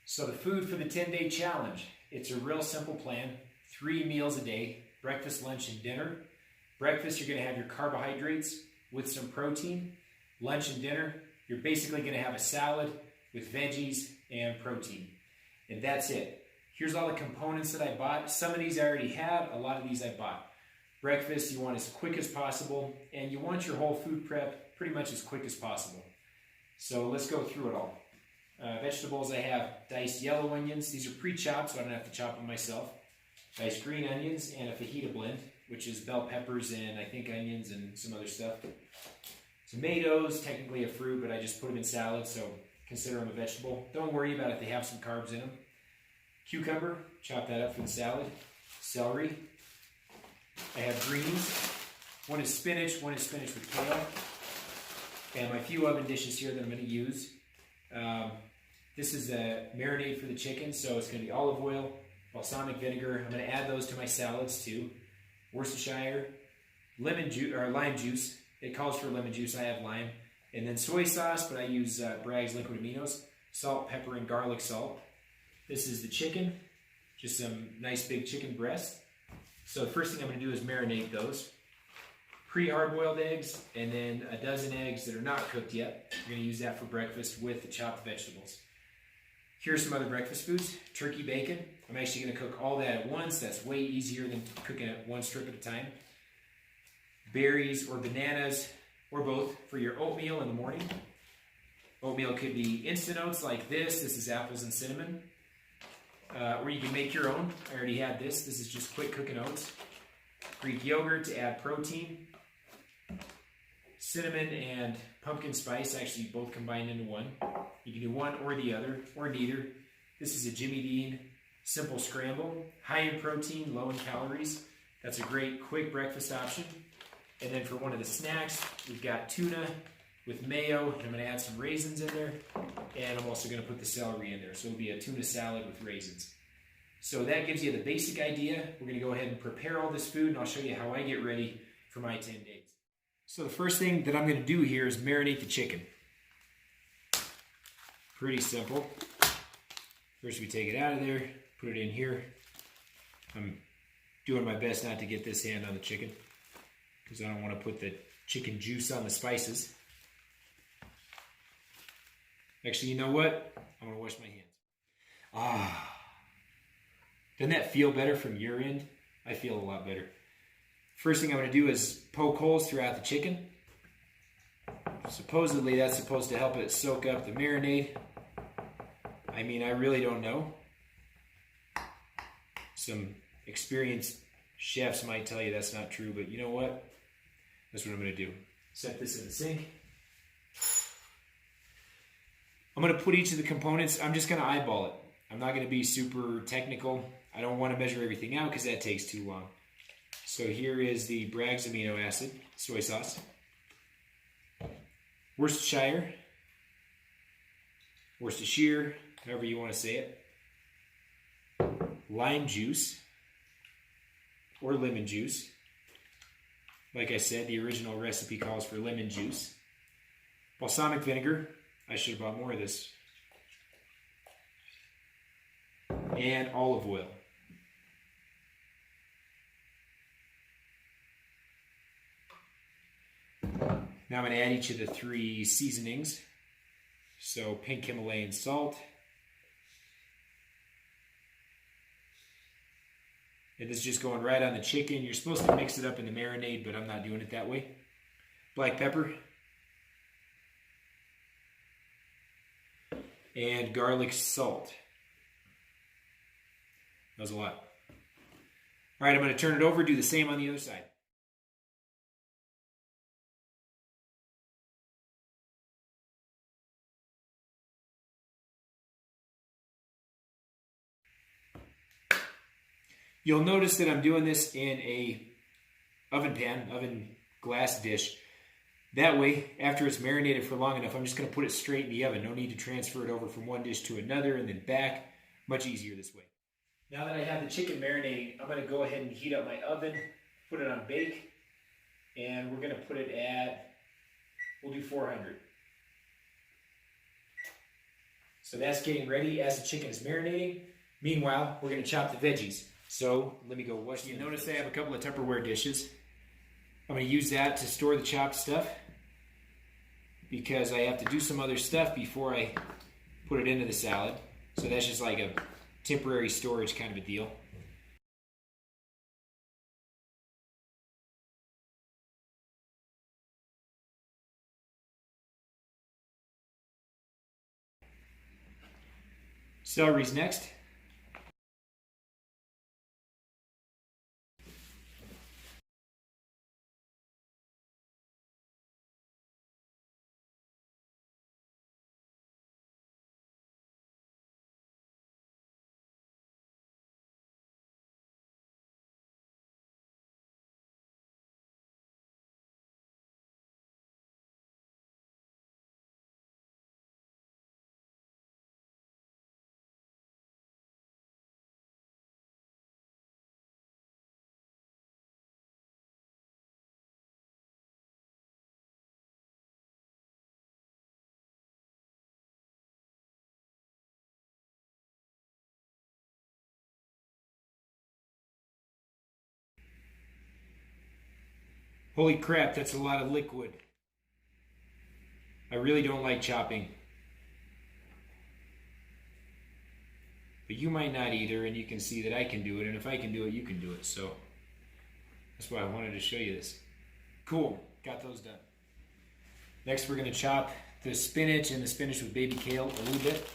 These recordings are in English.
So the food for the 10-day challenge, it's a real simple plan. 3 meals a day, breakfast, lunch, and dinner. Breakfast, you're going to have your carbohydrates with some protein. Lunch and dinner, you're basically going to have a salad with veggies and protein. And that's it. Here's all the components that I bought. Some of these I already have, a lot of these I bought. Breakfast, you want as quick as possible, and you want your whole food prep pretty much as quick as possible. So let's go through it all. Vegetables, I have diced yellow onions. These are pre-chopped, so I don't have to chop them myself. Diced green onions and a fajita blend, which is bell peppers and I think onions and some other stuff. Tomatoes, technically a fruit, but I just put them in salad, so consider them a vegetable. Don't worry about it, they have some carbs in them. Cucumber, chop that up for the salad. Celery. I have greens. One is spinach with kale. And my few oven dishes here that I'm going to use. This is a marinade for the chicken, so it's going to be olive oil, balsamic vinegar. I'm going to add those to my salads too. Worcestershire, lemon juice or lime juice. It calls for lemon juice. I have lime, and then soy sauce, but I use Bragg's liquid aminos, salt, pepper, and garlic salt. This is the chicken, just some nice big chicken breast. So the first thing I'm going to do is marinate those. Pre-hard-boiled eggs, and then a dozen eggs that are not cooked yet. We're going to use that for breakfast with the chopped vegetables. Here's some other breakfast foods. Turkey bacon. I'm actually going to cook all that at once. That's way easier than cooking it one strip at a time. Berries or bananas, or both, for your oatmeal in the morning. Oatmeal could be instant oats like this. This is apples and cinnamon. Or you can make your own. I already had this. This is just quick cooking oats. Greek yogurt to add protein. Cinnamon and pumpkin spice, actually both combined into one. You can do one or the other, or neither. This is a Jimmy Dean simple scramble. High in protein, low in calories. That's a great quick breakfast option. And then for one of the snacks, we've got tuna with mayo, and I'm going to add some raisins in there. And I'm also going to put the celery in there. So it'll be a tuna salad with raisins. So that gives you the basic idea. We're going to go ahead and prepare all this food, and I'll show you how I get ready for my 10 days. So the first thing that I'm going to do here is marinate the chicken. Pretty simple. First we take it out of there, put it in here. I'm doing my best not to get this hand on the chicken because I don't want to put the chicken juice on the spices. Actually, you know what? I'm going to wash my hands. Doesn't that feel better from your end? I feel a lot better. First thing I'm going to do is poke holes throughout the chicken. Supposedly that's supposed to help it soak up the marinade. I mean, I really don't know. Some experienced chefs might tell you that's not true, but you know what? That's what I'm going to do. Set this in the sink. I'm going to put each of the components, I'm just going to eyeball it. I'm not going to be super technical. I don't want to measure everything out because that takes too long. So here is the Bragg's amino acid, soy sauce, Worcestershire, however you want to say it, lime juice or lemon juice. Like I said, the original recipe calls for lemon juice. Balsamic vinegar. I should have bought more of this. And olive oil. Now I'm going to add each of the 3 seasonings. So pink Himalayan salt. And this is just going right on the chicken. You're supposed to mix it up in the marinade, but I'm not doing it that way. Black pepper. And garlic salt. That was a lot. All right, I'm going to turn it over, do the same on the other side. You'll notice that I'm doing this in a oven glass dish. That way, after it's marinated for long enough, I'm just going to put it straight in the oven. No need to transfer it over from one dish to another and then back. Much easier this way. Now that I have the chicken marinating, I'm going to go ahead and heat up my oven, put it on bake, and we're going to put it at, we'll do 400. So that's getting ready as the chicken is marinating. Meanwhile, we're going to chop the veggies. So let me go wash. You notice I have a couple of Tupperware dishes. I'm going to use that to store the chopped stuff because I have to do some other stuff before I put it into the salad. So that's just like a temporary storage kind of a deal. Celery's next. Holy crap, that's a lot of liquid. I really don't like chopping. But you might not either, and you can see that I can do it, and if I can do it, you can do it. So that's why I wanted to show you this. Cool, got those done. Next we're going to chop the spinach and the spinach with baby kale a little bit.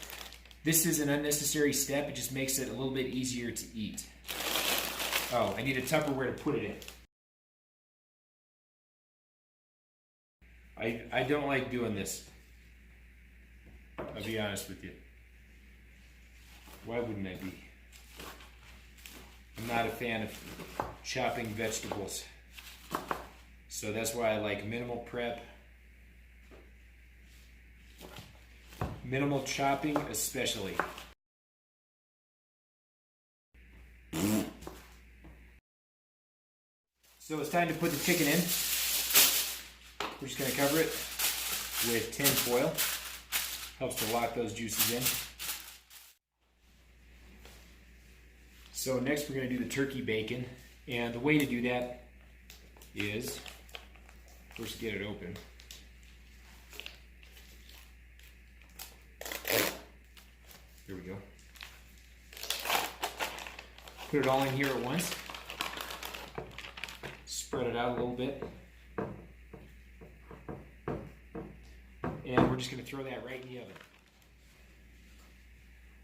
This is an unnecessary step, it just makes it a little bit easier to eat. Oh, I need a Tupperware to put it in. I don't like doing this. I'll be honest with you. Why wouldn't I be? I'm not a fan of chopping vegetables. So that's why I like minimal prep. Minimal chopping especially. So it's time to put the chicken in. We're just going to cover it with tin foil. Helps to lock those juices in. So next we're going to do the turkey bacon. And the way to do that is first get it open. Here we go. Put it all in here at once. Spread it out a little bit. And we're just going to throw that right in the oven.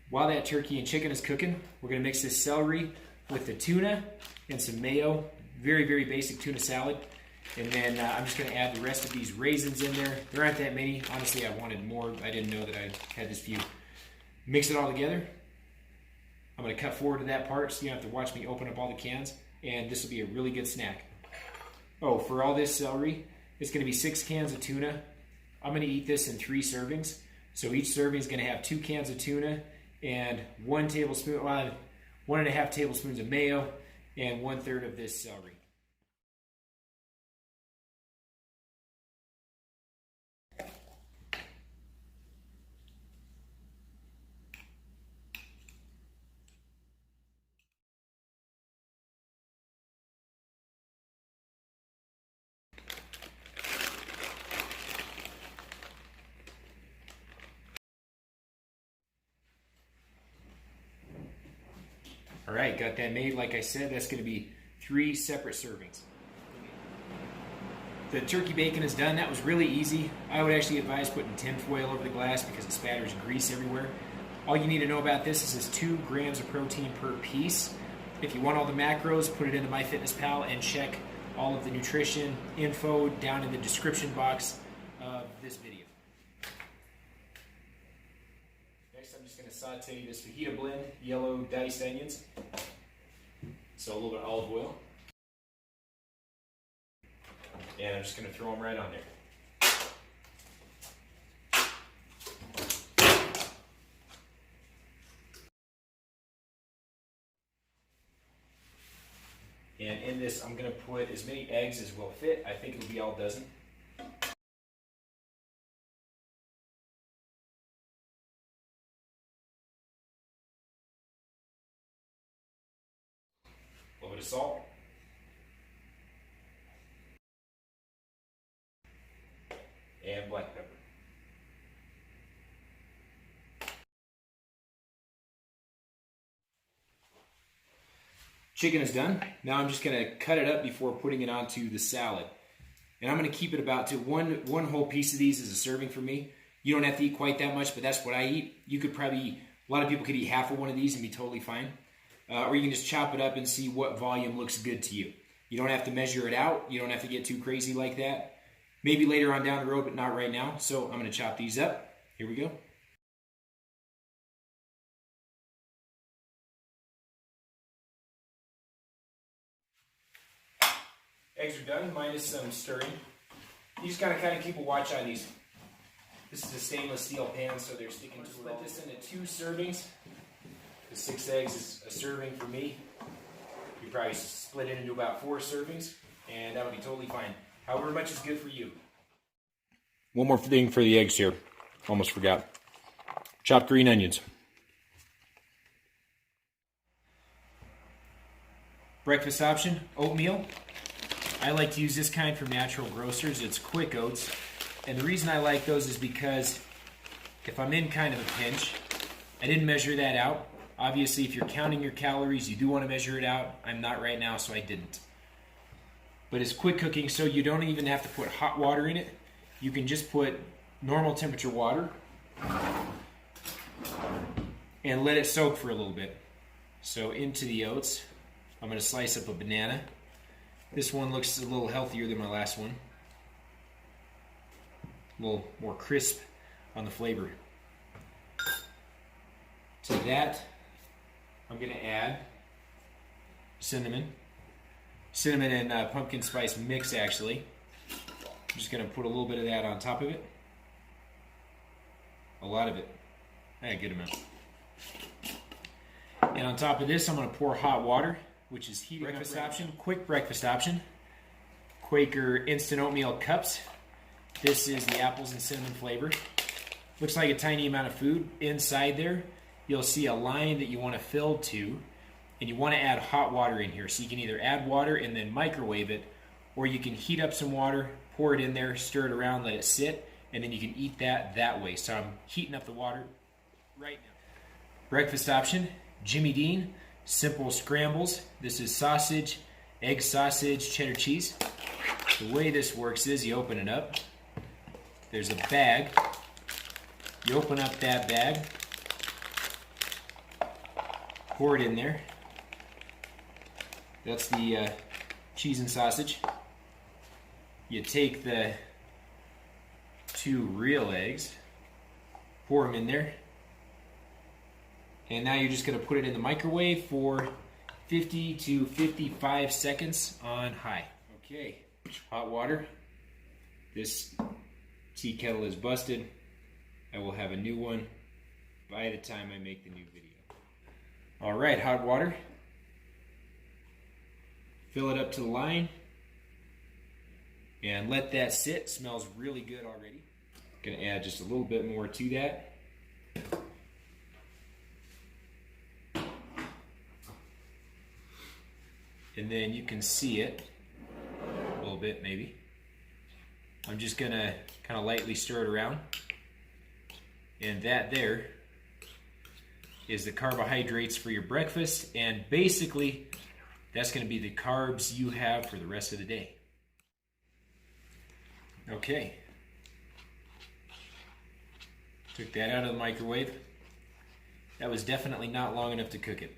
While that turkey and chicken is cooking, we're going to mix this celery with the tuna and some mayo. Very, very basic tuna salad. And then I'm just going to add the rest of these raisins in there. There aren't that many. Honestly, I wanted more. I didn't know that I had this few. Mix it all together. I'm going to cut forward to that part so you don't have to watch me open up all the cans. And this will be a really good snack. Oh, for all this celery, it's going to be 6 cans of tuna. I'm going to eat this in 3 servings. So each serving is going to have 2 cans of tuna and 1 tablespoon, 1.5 tablespoons of mayo and 1/3 of this celery. All right, got that made. Like I said, that's going to be 3 separate servings. The turkey bacon is done. That was really easy. I would actually advise putting tin foil over the glass because it spatters grease everywhere. All you need to know about this is it's 2 grams of protein per piece. If you want all the macros, put it into MyFitnessPal and check all of the nutrition info down in the description box of this video. Next, I'm just going to saute this fajita blend, yellow diced onions, so a little bit of olive oil, and I'm just going to throw them right on there. And in this, I'm going to put as many eggs as will fit. I think it'll be all dozen. bit of salt. And black pepper. Chicken is done. Now I'm just gonna cut it up before putting it onto the salad. And I'm gonna keep it about to one whole piece of these is a serving for me. You don't have to eat quite that much, but that's what I eat. You could probably, a lot of people could eat half of one of these and be totally fine. Or you can just chop it up and see what volume looks good to you. You don't have to measure it out. You don't have to get too crazy like that. Maybe later on down the road, but not right now. So I'm gonna chop these up. Here we go. Eggs are done, minus some stirring. You just gotta kind of keep a watch on these. This is a stainless steel pan, so they're sticking to it. Split this into 2 servings. The 6 eggs is a serving for me. You probably split it into about 4 servings, and that would be totally fine. However much is good for you. One more thing for the eggs here. Almost forgot. Chopped green onions. Breakfast option, oatmeal. I like to use this kind from Natural Grocers. It's quick oats. And the reason I like those is because if I'm in kind of a pinch, I didn't measure that out. Obviously, if you're counting your calories, you do want to measure it out. I'm not right now, so I didn't. But it's quick cooking, so you don't even have to put hot water in it. You can just put normal temperature water and let it soak for a little bit. So into the oats, I'm going to slice up a banana. This one looks a little healthier than my last one. A little more crisp on the flavor. To that, I'm going to add cinnamon. Cinnamon and pumpkin spice mix, actually. I'm just going to put a little bit of that on top of it. A lot of it. A good amount. And on top of this, I'm going to pour hot water, which is heating up. Breakfast option, quick breakfast option. Quaker instant oatmeal cups. This is the apples and cinnamon flavor. Looks like a tiny amount of food. Inside there, you'll see a line that you want to fill to, and you want to add hot water in here. So you can either add water and then microwave it, or you can heat up some water, pour it in there, stir it around, let it sit, and then you can eat that way. So I'm heating up the water right now. Breakfast option, Jimmy Dean. Simple scrambles. This is sausage, egg sausage, cheddar cheese. The way this works is you open it up. There's a bag. You open up that bag. Pour it in there. That's the cheese and sausage. You take the 2 real eggs, pour them in there. And now you're just going to put it in the microwave for 50 to 55 seconds on high. Okay, hot water. This tea kettle is busted. I will have a new one by the time I make the new video. All right, hot water. Fill it up to the line. And let that sit. Smells really good already. Gonna add just a little bit more to that. And then you can see it a little bit maybe. I'm just gonna kind of lightly stir it around. And that there is the carbohydrates for your breakfast, and basically that's gonna be the carbs you have for the rest of the day. Okay. Took that out of the microwave. That was definitely not long enough to cook it.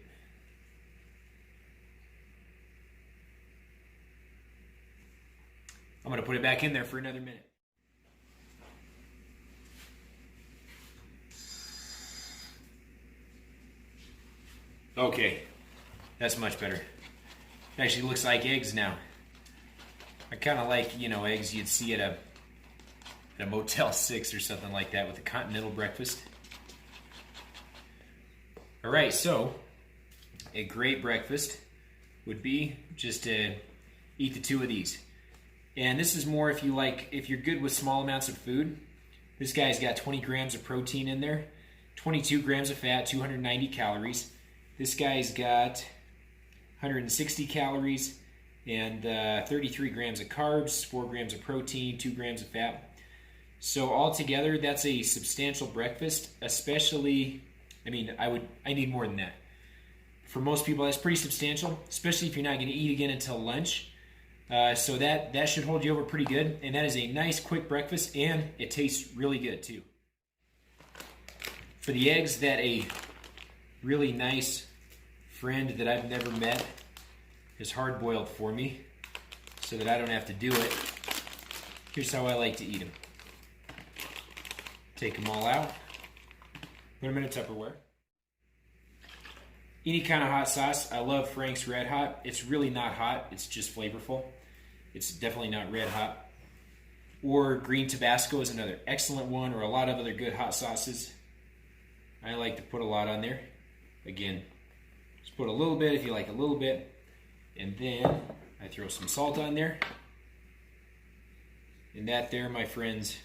I'm going to put it back in there for another minute. Okay, that's much better. It actually looks like eggs now. I kind of like, eggs you'd see at a Motel 6 or something like that with a continental breakfast. All right, so a great breakfast would be just to eat the 2 of these. And this is more if you're good with small amounts of food. This guy's got 20 grams of protein in there, 22 grams of fat, 290 calories. This guy's got 160 calories, and 33 grams of carbs, 4 grams of protein, 2 grams of fat. So altogether, that's a substantial breakfast, especially, I need more than that. For most people, that's pretty substantial, especially if you're not going to eat again until lunch. So that should hold you over pretty good, and that is a nice quick breakfast, and it tastes really good too. For the eggs that a really nice friend that I've never met has hard-boiled for me so that I don't have to do it, here's how I like to eat them. Take them all out, put them in a Tupperware. Any kind of hot sauce. I love Frank's Red Hot. It's really not hot, it's just flavorful. It's definitely not red hot. Or green Tabasco is another excellent one, or a lot of other good hot sauces. I like to put a lot on there. Again, just put a little bit if you like a little bit. And then I throw some salt on there. And that there, my friends,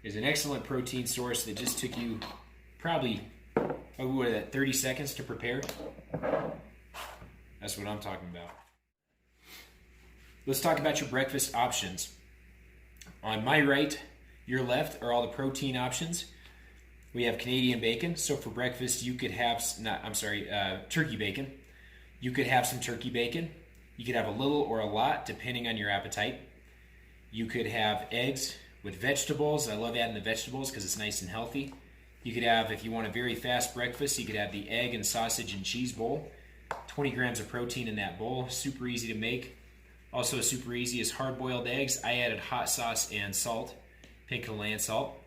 is an excellent protein source that just took you probably 30 seconds to prepare. That's what I'm talking about. Let's talk about your breakfast options. On my right, your left are all the protein options. We have Canadian bacon. So for breakfast, you could have, turkey bacon. You could have some turkey bacon. You could have a little or a lot, depending on your appetite. You could have eggs with vegetables. I love adding the vegetables because it's nice and healthy. You could have, if you want a very fast breakfast, you could have the egg and sausage and cheese bowl. 20 grams of protein in that bowl. Super easy to make. Also super easy is hard-boiled eggs. I added hot sauce and salt, pink Himalayan salt.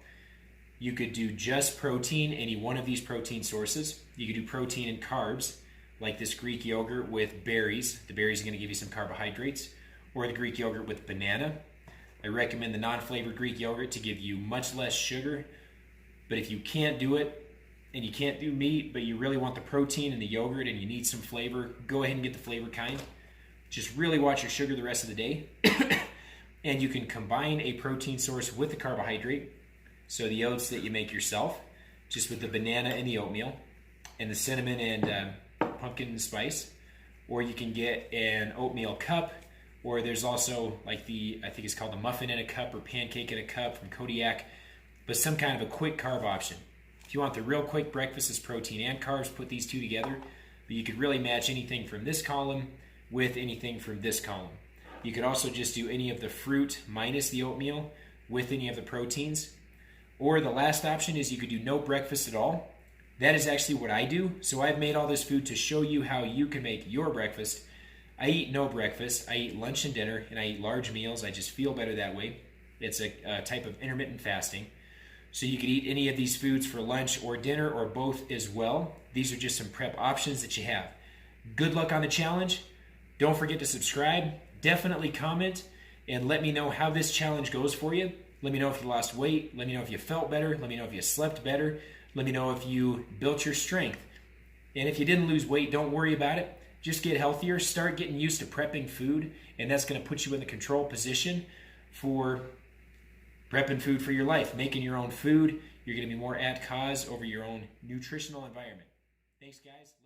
You could do just protein, any one of these protein sources. You could do protein and carbs, like this Greek yogurt with berries. The berries are going to give you some carbohydrates. Or the Greek yogurt with banana. I recommend the non-flavored Greek yogurt to give you much less sugar. But if you can't do it, and you can't do meat, but you really want the protein and the yogurt and you need some flavor, go ahead and get the flavor kind. Just really watch your sugar the rest of the day. And you can combine a protein source with the carbohydrate. So the oats that you make yourself, just with the banana and the oatmeal, and the cinnamon and pumpkin spice. Or you can get an oatmeal cup, or there's also like I think it's called the muffin in a cup or pancake in a cup from Kodiak, but some kind of a quick carb option. If you want the real quick breakfast as protein and carbs, put these two together. But you could really match anything from this column with anything from this column. You could also just do any of the fruit minus the oatmeal with any of the proteins. Or the last option is you could do no breakfast at all. That is actually what I do. So I've made all this food to show you how you can make your breakfast. I eat no breakfast. I eat lunch and dinner, and I eat large meals. I just feel better that way. It's a type of intermittent fasting. So you could eat any of these foods for lunch or dinner or both as well. These are just some prep options that you have. Good luck on the challenge. Don't forget to subscribe. Definitely comment and let me know how this challenge goes for you. Let me know if you lost weight. Let me know if you felt better. Let me know if you slept better. Let me know if you built your strength. And if you didn't lose weight, don't worry about it. Just get healthier. Start getting used to prepping food, and that's going to put you in the control position for prepping food for your life, making your own food. You're going to be more at cause over your own nutritional environment. Thanks, guys.